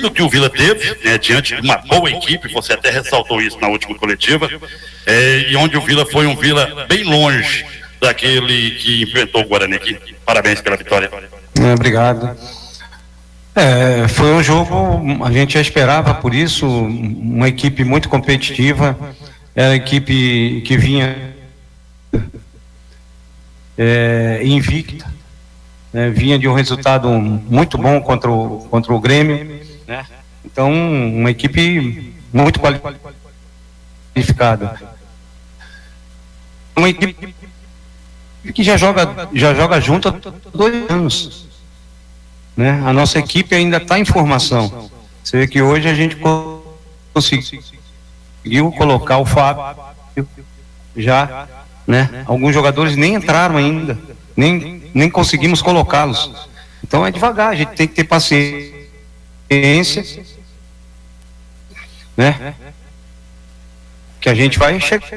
do que o Vila teve, né, diante de uma boa equipe, você até ressaltou isso na última coletiva, e onde o Vila foi um Vila bem longe daquele que enfrentou o Guarani aqui. Parabéns pela vitória. Obrigado. Foi um jogo, a gente já esperava por isso, uma equipe muito competitiva, era a equipe que vinha invicta, vinha de um resultado muito bom contra o Grêmio, né? Então, uma equipe muito qualificada. Uma equipe que já joga junto há 2 anos. Né? A nossa equipe ainda está em formação. Você vê que hoje a gente conseguiu colocar o Fábio já, né? Alguns jogadores nem entraram ainda, nem conseguimos colocá-los. Então é devagar, a gente tem que ter paciência, né? Que a gente vai chegar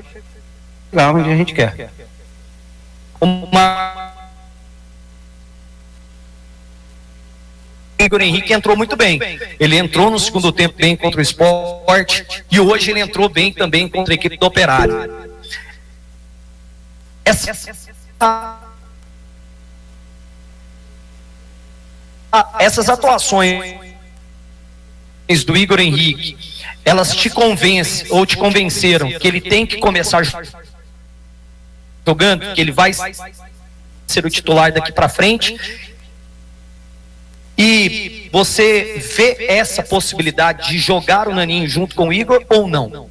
onde a gente quer. O Igor Henrique entrou muito bem. Ele entrou no segundo tempo bem contra o Sport e hoje ele entrou bem também contra a equipe do Operário. Essas atuações do Igor Henrique, elas te convencem ou te convenceram que ele tem que começar jogando, que ele vai ser o titular daqui para frente? E você vê essa possibilidade de jogar o Naninho junto com o Igor ou não?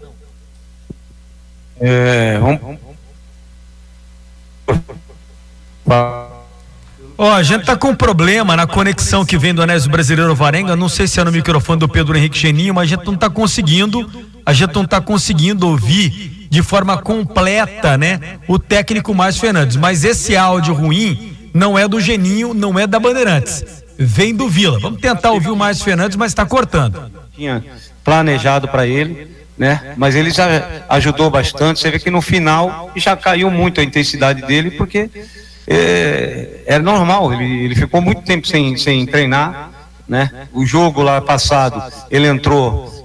A gente tá com um problema na conexão que vem do Anésio Brasileiro Varenga. Não sei se é no microfone do Pedro Henrique Geninho, mas a gente não tá conseguindo ouvir de forma completa, né, o técnico Márcio Fernandes. Mas esse áudio ruim não é do Geninho, não é da Bandeirantes, vem do Vila. Vamos tentar ouvir o Márcio Fernandes, mas está cortando. Tinha planejado para ele, né? Mas ele já ajudou bastante. Você vê que no final já caiu muito a intensidade dele, porque era normal. Ele ficou muito tempo sem treinar, né? O jogo lá passado, ele entrou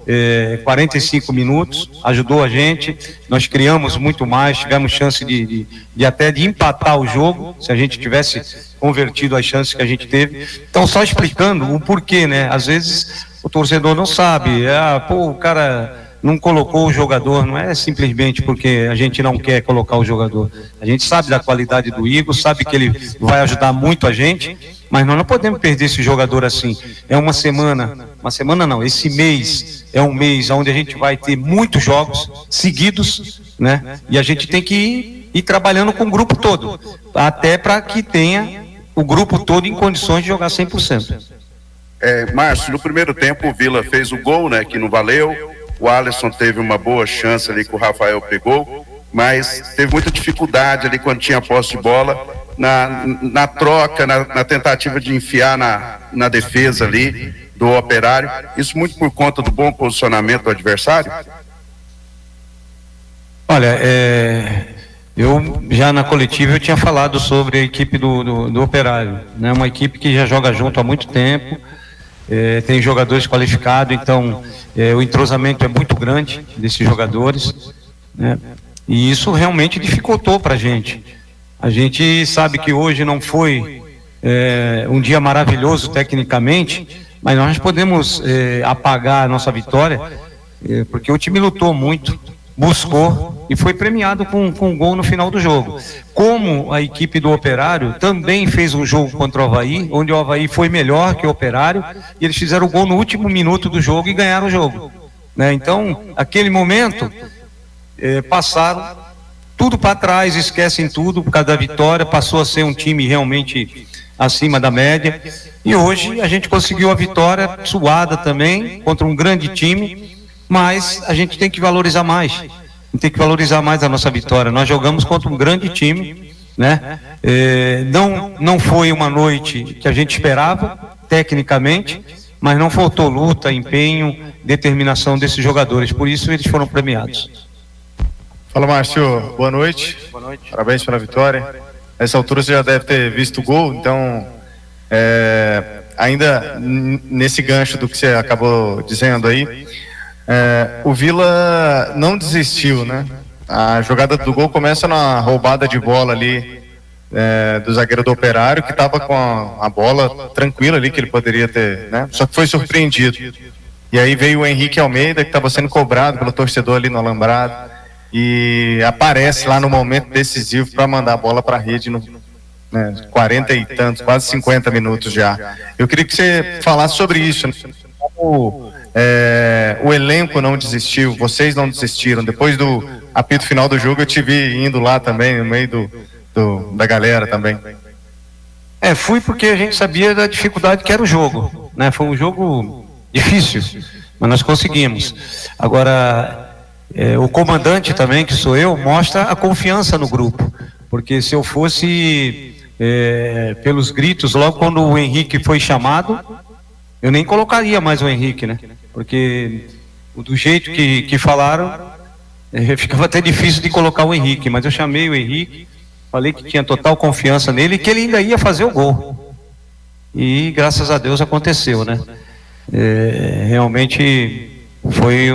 45 minutos, ajudou a gente. Nós criamos muito mais, tivemos chance de até de empatar o jogo, se a gente tivesse convertido as chances que a gente teve. Então, só explicando o porquê, né? Às vezes o torcedor não sabe, o cara não colocou o jogador, não é simplesmente porque a gente não quer colocar o jogador. A gente sabe da qualidade do Igor, sabe que ele vai ajudar muito a gente, mas nós não podemos perder esse jogador assim. É uma semana não, esse mês é um mês onde a gente vai ter muitos jogos seguidos, né? E a gente tem que ir trabalhando com o grupo todo, até para que tenha o grupo todo em condições de jogar 100%. Márcio, no primeiro tempo o Vila fez o gol, né, que não valeu. O Alisson teve uma boa chance ali que o Rafael pegou, mas teve muita dificuldade ali quando tinha posse de bola, na troca, na tentativa de enfiar na defesa ali do Operário. Isso muito por conta do bom posicionamento do adversário? Olha, eu já na coletiva eu tinha falado sobre a equipe do Operário, né? Uma equipe que já joga junto há muito tempo, tem jogadores qualificados, então o entrosamento é muito grande desses jogadores, né? E isso realmente dificultou para a gente. A gente sabe que hoje não foi um dia maravilhoso tecnicamente, mas nós podemos apagar a nossa vitória, porque o time lutou muito, buscou e foi premiado com um gol no final do jogo. Como a equipe do Operário também fez um jogo contra o Avaí, onde o Avaí foi melhor que o Operário, e eles fizeram o gol no último minuto do jogo e ganharam o jogo, né? Então, aquele momento, passaram tudo para trás, esquecem tudo por causa da vitória, passou a ser um time realmente acima da média, e hoje a gente conseguiu a vitória suada também, contra um grande time, mas a gente tem que valorizar mais. A gente tem que valorizar mais a nossa vitória. Nós jogamos contra um grande time, né? Não foi uma noite que a gente esperava, tecnicamente, mas não faltou luta, empenho, determinação desses jogadores. Por isso eles foram premiados. Fala, Márcio. Boa noite. Boa noite. Parabéns pela vitória. Nessa altura você já deve ter visto o gol, então ainda nesse gancho do que você acabou dizendo aí, o Vila não desistiu, né? A jogada do gol começa na roubada de bola ali do zagueiro do Operário, que estava com a bola tranquila ali, que ele poderia ter, né? Só que foi surpreendido. E aí veio o Henrique Almeida, que estava sendo cobrado pelo torcedor ali no alambrado, e aparece lá no momento decisivo para mandar a bola para a rede no 40 e tantos, quase 50 minutos já. Eu queria que você falasse sobre isso, né? Como o elenco não desistiu, vocês não desistiram. Depois do apito final do jogo, eu te vi indo lá também, no meio da galera também. Fui porque a gente sabia da dificuldade que era o jogo, né? Foi um jogo difícil, mas nós conseguimos. Agora, o comandante também, que sou eu, mostra a confiança no grupo, porque se eu fosse pelos gritos, logo quando o Henrique foi chamado, eu nem colocaria mais o Henrique, né? Porque do jeito que falaram, ficava até difícil de colocar o Henrique, mas eu chamei o Henrique, falei que tinha total confiança nele e que ele ainda ia fazer o gol. E graças a Deus aconteceu, né? Realmente foi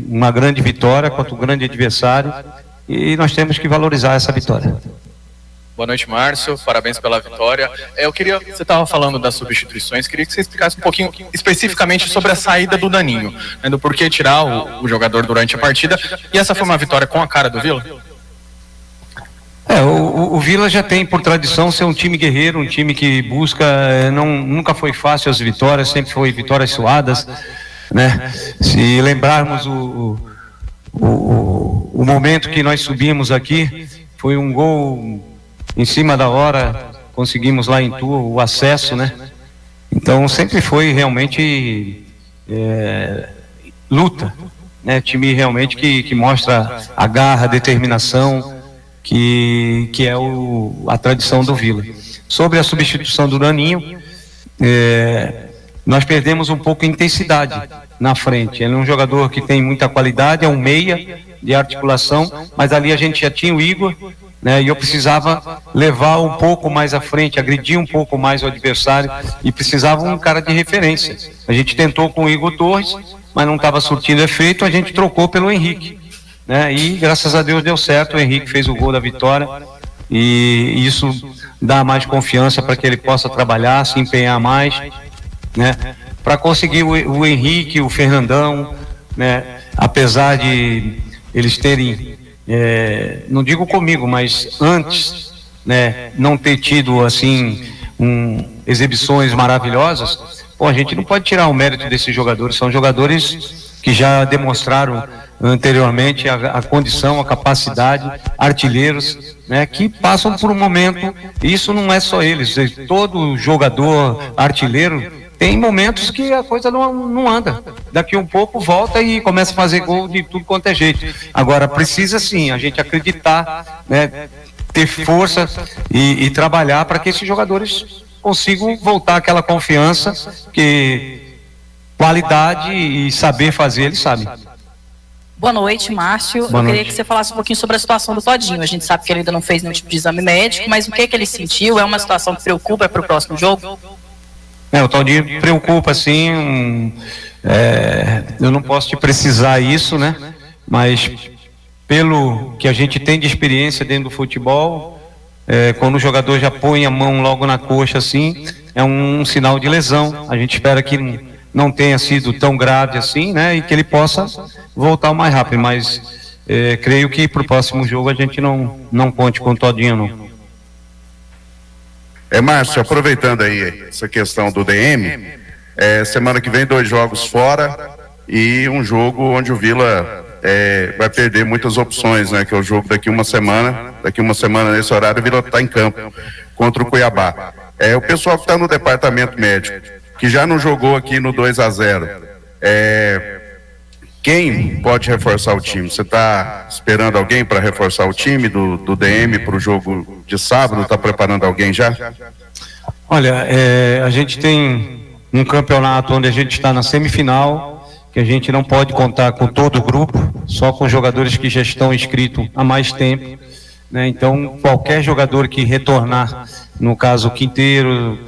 uma grande vitória contra um grande adversário e nós temos que valorizar essa vitória. Boa noite, Márcio, parabéns pela vitória. Você estava falando das substituições, queria que você explicasse um pouquinho especificamente sobre a saída do Daninho, né, do porquê tirar o jogador durante a partida, e essa foi uma vitória com a cara do Vila? O Vila já tem por tradição ser um time guerreiro, um time que busca, nunca foi fácil as vitórias, sempre foi vitórias suadas, né? Se lembrarmos o momento que nós subimos aqui, foi um gol em cima da hora, conseguimos lá em Tua o acesso, né? Então sempre foi realmente luta, né? Time realmente que mostra a garra, a determinação, que é a tradição do Vila. Sobre a substituição do Daninho, nós perdemos um pouco a intensidade na frente. Ele é um jogador que tem muita qualidade, é um meia de articulação, mas ali a gente já tinha o Igor, né, e eu precisava levar um pouco mais à frente, agredir um pouco mais o adversário, e precisava um cara de referência. A gente tentou com o Igor Torres, mas não estava surtindo efeito, a gente trocou pelo Henrique, né, e graças a Deus deu certo. O Henrique fez o gol da vitória e isso dá mais confiança para que ele possa trabalhar, se empenhar mais, né, para conseguir o Henrique, o Fernandão, né, apesar de eles terem, não digo comigo, mas antes, né, não ter tido assim exibições maravilhosas, a gente não pode tirar o mérito desses jogadores. São jogadores que já demonstraram anteriormente a condição, a capacidade, artilheiros, né, que passam por um momento. Isso não é só eles, todo jogador artilheiro tem momentos que a coisa não anda. Daqui um pouco volta e começa a fazer gol de tudo quanto é jeito. Agora precisa sim a gente acreditar, né, ter força e trabalhar para que esses jogadores consigam voltar àquela confiança, que qualidade e saber fazer eles sabem. Boa noite, Márcio. Eu queria que você falasse um pouquinho sobre a situação do Todinho. A gente sabe que ele ainda não fez nenhum tipo de exame médico, mas o que ele sentiu? É uma situação que preocupa para o próximo jogo? O Todinho preocupa, sim. Eu não posso te precisar isso, né? Mas pelo que a gente tem de experiência dentro do futebol, quando o jogador já põe a mão logo na coxa, assim, é um sinal de lesão. A gente espera que não tenha sido tão grave assim, né? E que ele possa voltar o mais rápido. Mas creio que para o próximo jogo a gente não conte com o Todinho, não. Márcio, aproveitando aí essa questão do DM, semana que vem 2 jogos fora e um jogo onde o Vila vai perder muitas opções, né? Que é o jogo daqui uma semana. Daqui uma semana nesse horário o Vila está em campo contra o Cuiabá. O pessoal que está no departamento médico, que já não jogou aqui no 2-0, quem pode reforçar o time? Você está esperando alguém para reforçar o time do DM para o jogo de sábado? Está preparando alguém já? Olha, a gente tem um campeonato onde a gente está na semifinal, que a gente não pode contar com todo o grupo, só com jogadores que já estão inscritos há mais tempo, né? Então, qualquer jogador que retornar, no caso o Quinteiro,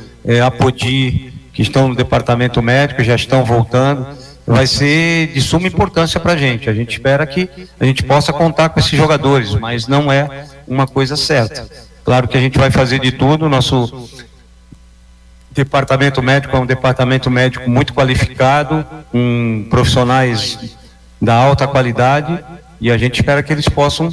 Apodi, que estão no departamento médico, já estão voltando, vai ser de suma importância para a gente. A gente espera que a gente possa contar com esses jogadores, mas não é uma coisa certa. Claro que a gente vai fazer de tudo. Nosso departamento médico é um departamento médico muito qualificado, com profissionais da alta qualidade, e a gente espera que eles possam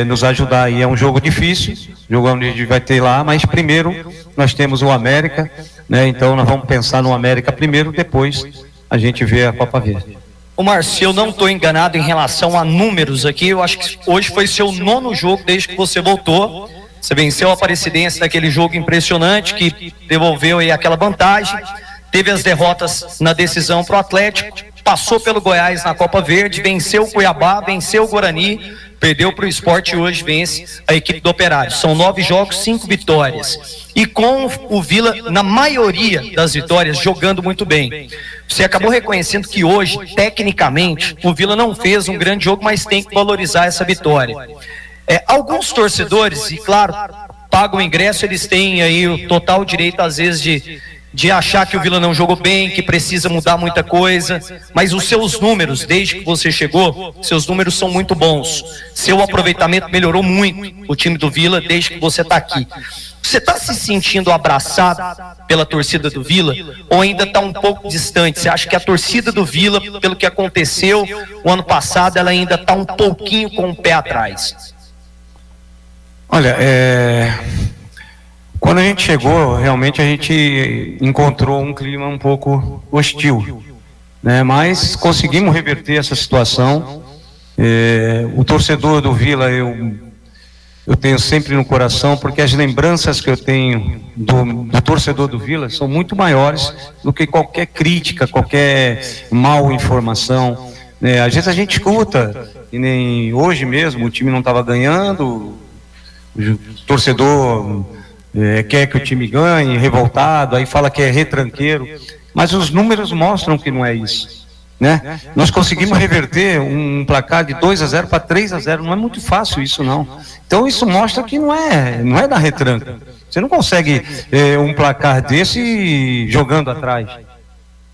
nos ajudar. E é um jogo difícil, jogo onde a gente vai ter lá, mas primeiro nós temos o América, né? Então nós vamos pensar no América primeiro, depois a gente vê a Copa Verde. Ô Márcio, se eu não estou enganado em relação a números aqui, eu acho que hoje foi seu 9º jogo desde que você voltou. Você venceu a Aparecidense naquele jogo impressionante que devolveu aí aquela vantagem, teve as derrotas na decisão para o Atlético, passou pelo Goiás na Copa Verde, venceu o Cuiabá, venceu o Guarani, perdeu para o Sport e hoje vence a equipe do Operário. São 9 jogos, 5 vitórias. E com o Vila, na maioria das vitórias, jogando muito bem. Você acabou reconhecendo que hoje, tecnicamente, o Vila não fez um grande jogo, mas tem que valorizar essa vitória. Alguns torcedores, e claro, pagam o ingresso, eles têm aí o total direito, às vezes, de achar que o Vila não jogou bem, que precisa mudar muita coisa, mas os seus números, desde que você chegou, seus números são muito bons. Seu aproveitamento melhorou muito, o time do Vila, desde que você está aqui. Você está se sentindo abraçado pela torcida do Vila ou ainda está um pouco distante? Você acha que a torcida do Vila, pelo que aconteceu o ano passado, ela ainda está um pouquinho com o pé atrás? Olha, quando a gente chegou, realmente a gente encontrou um clima um pouco hostil, né? Mas conseguimos reverter essa situação. O torcedor do Vila eu tenho sempre no coração, porque as lembranças que eu tenho do torcedor do Vila são muito maiores do que qualquer crítica, qualquer mal informação. Às vezes a gente escuta, e nem hoje mesmo o time não estava ganhando, o torcedor quer que o time ganhe, revoltado, aí fala que é retranqueiro, mas os números mostram que não é isso, né? Nós conseguimos reverter um placar de 2-0 para 3-0, não é muito fácil isso não. Então isso mostra que não é da retranca. Você não consegue um placar desse jogando atrás.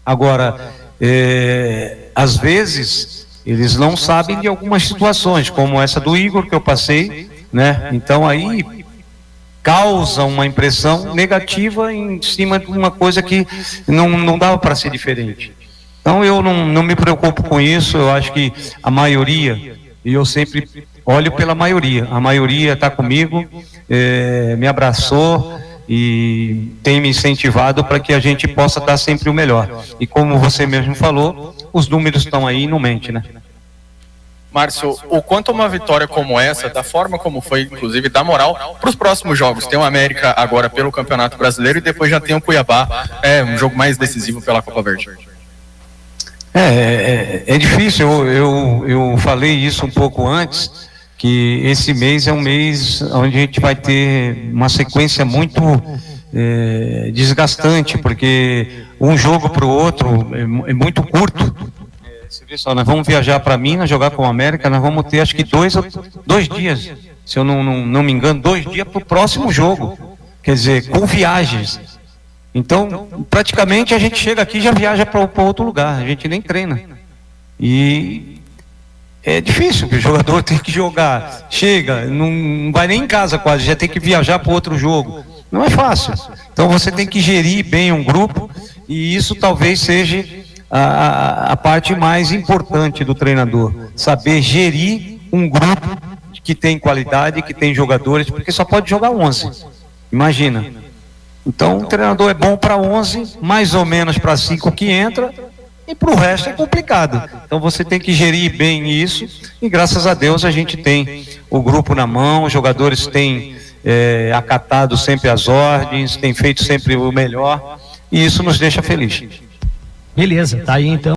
Agora, às vezes eles não sabem de algumas situações, como essa do Igor que eu passei, né? Então aí causa uma impressão negativa em cima de uma coisa que não dava para ser diferente. Então eu não me preocupo com isso. Eu acho que a maioria, e eu sempre olho pela maioria, a maioria está comigo, me abraçou e tem me incentivado para que a gente possa dar sempre o melhor. E como você mesmo falou, os números estão aí e não mente, né? Márcio, o quanto uma vitória como essa, da forma como foi, inclusive, dá moral para os próximos jogos? Tem o América agora pelo Campeonato Brasileiro e depois já tem o Cuiabá, um jogo mais decisivo pela Copa Verde. É difícil, eu falei isso um pouco antes, que esse mês é um mês onde a gente vai ter uma sequência muito desgastante, porque um jogo para o outro é muito curto. Você vê só, nós vamos viajar para Minas, jogar com o América, nós vamos ter acho que dois dias, se eu não me engano, 2 dias para o próximo jogo, quer dizer, com viagens. Então, praticamente a gente chega aqui e já viaja para outro lugar, a gente nem treina. E é difícil, porque o jogador tem que jogar, chega, não vai nem em casa quase, já tem que viajar para outro jogo. Não é fácil. Então você tem que gerir bem um grupo, e isso talvez seja a parte mais importante do treinador, saber gerir um grupo que tem qualidade, que tem jogadores, porque só pode jogar 11, imagina. Então o treinador é bom para 11, mais ou menos para 5 que entra, e para o resto é complicado. Então você tem que gerir bem isso, e graças a Deus a gente tem o grupo na mão, os jogadores têm acatado sempre as ordens, têm feito sempre o melhor, e isso nos deixa felizes. Beleza, tá aí então.